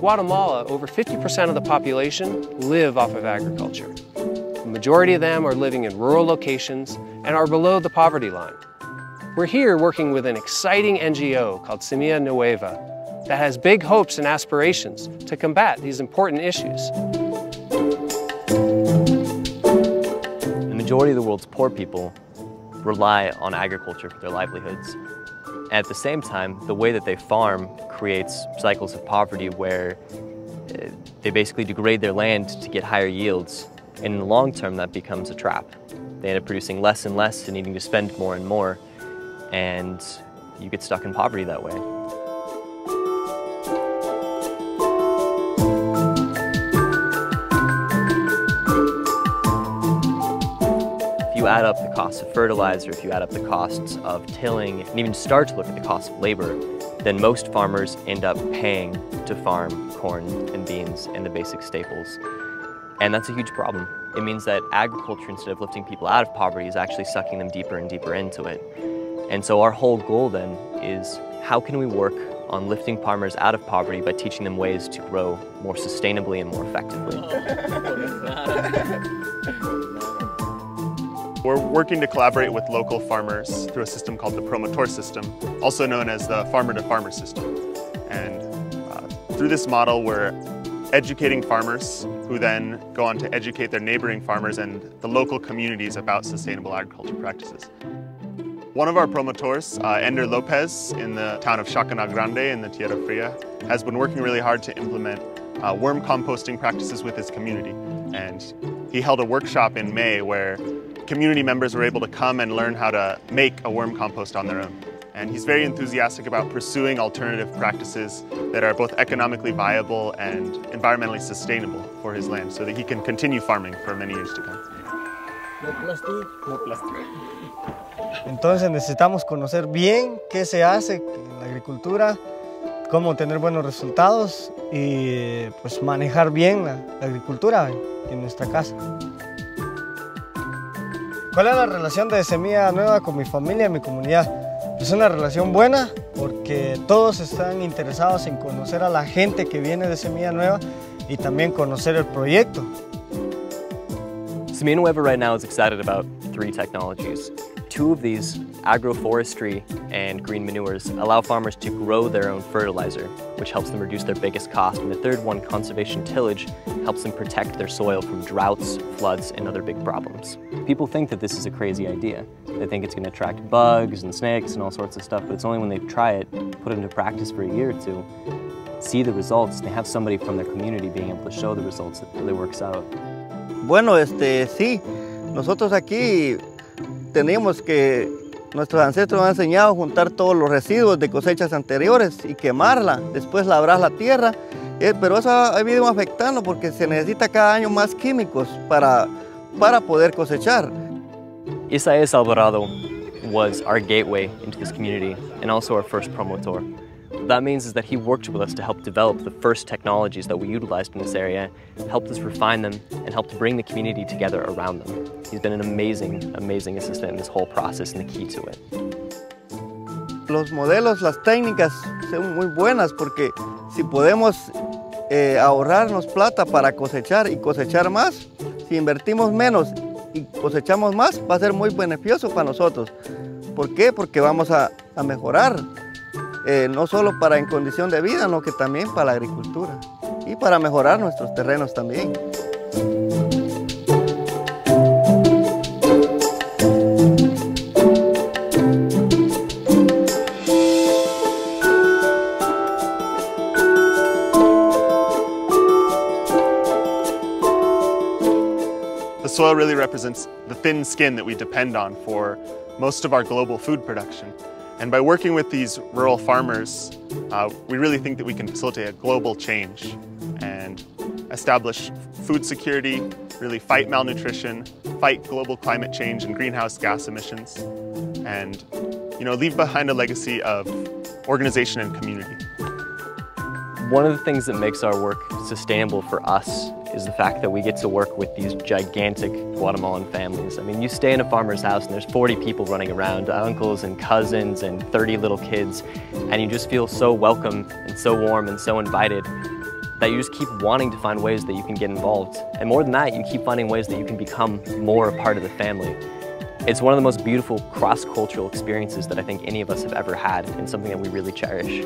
Guatemala, over 50% of the population live off of agriculture. The majority of them are living in rural locations and are below the poverty line. We're here working with an exciting NGO called Semilla Nueva that has big hopes and aspirations to combat these important issues. The majority of the world's poor people rely on agriculture for their livelihoods. And at the same time, the way that they farm creates cycles of poverty where they basically degrade their land to get higher yields. And in the long term, that becomes a trap. They end up producing less and less and needing to spend more and more. And you get stuck in poverty that way. If you add up the cost of fertilizer, if you add up the costs of tilling, and even start to look at the cost of labor, then most farmers end up paying to farm corn and beans and the basic staples. And that's a huge problem. It means that agriculture, instead of lifting people out of poverty, is actually sucking them deeper and deeper into it. And so our whole goal then is, how can we work on lifting farmers out of poverty by teaching them ways to grow more sustainably and more effectively? We're working to collaborate with local farmers through a system called the promotor system, also known as the farmer-to-farmer system. And through this model, we're educating farmers who then go on to educate their neighboring farmers and the local communities about sustainable agriculture practices. One of our promotors, Ender Lopez, in the town of Chacana Grande in the Tierra Fria, has been working really hard to implement worm composting practices with his community. And he held a workshop in May where community members were able to come and learn how to make a worm compost on their own. And he's very enthusiastic about pursuing alternative practices that are both economically viable and environmentally sustainable for his land so that he can continue farming for many years to come. No plástico. No plástico. Entonces necesitamos conocer bien qué se hace en la agricultura, cómo tener buenos resultados y pues manejar bien la agricultura en nuestra casa. ¿Cuál es la relación de Semilla Nueva con mi familia y mi comunidad? Es una relación buena porque todos están interesados en conocer a la gente que viene de Semilla Nueva y también conocer el proyecto. Semilla Nueva right now is excited about 3 technologies. 2 of these, agroforestry and green manures, allow farmers to grow their own fertilizer, which helps them reduce their biggest cost. And the 3rd one, conservation tillage, helps them protect their soil from droughts, floods, and other big problems. People think that this is a crazy idea. They think it's going to attract bugs and snakes and all sorts of stuff, but it's only when they try it, put it into practice for a year or 2, see the results, they have somebody from their community being able to show the results, that really works out. Bueno, sí, nosotros aquí tenemos que, nuestros ancestros han enseñado a juntar todos los residuos de cosechas anteriores y quemarla, después labrar la tierra, pero eso ha ido afectando porque se necesita cada año más químicos para poder cosechar. Isaías Alvarado was our gateway into this community and also our first promotor. What that means is that he worked with us to help develop the first technologies that we utilized in this area, helped us refine them, and helped bring the community together around them. He's been an amazing, amazing assistant in this whole process and the key to it. Los modelos, las técnicas son muy buenas porque si podemos ahorrarnos plata para cosechar y cosechar más, si invertimos menos y cosechamos más, va a ser muy beneficioso para nosotros. ¿Por qué? Porque vamos a mejorar. No solo para en condición de vida, sino que también para la agricultura y para mejorar nuestros terrenos también. The soil really represents the thin skin that we depend on for most of our global food production. And by working with these rural farmers, we really think that we can facilitate a global change and establish food security, really fight malnutrition, fight global climate change and greenhouse gas emissions, and leave behind a legacy of organization and community. One of the things that makes our work sustainable for us is the fact that we get to work with these gigantic Guatemalan families. I mean, you stay in a farmer's house and there's 40 people running around, uncles and cousins and 30 little kids, and you just feel so welcome and so warm and so invited. that you just keep wanting to find ways that you can get involved. And more than that, you keep finding ways that you can become more a part of the family. It's one of the most beautiful cross-cultural experiences that I think any of us have ever had, and something that we really cherish.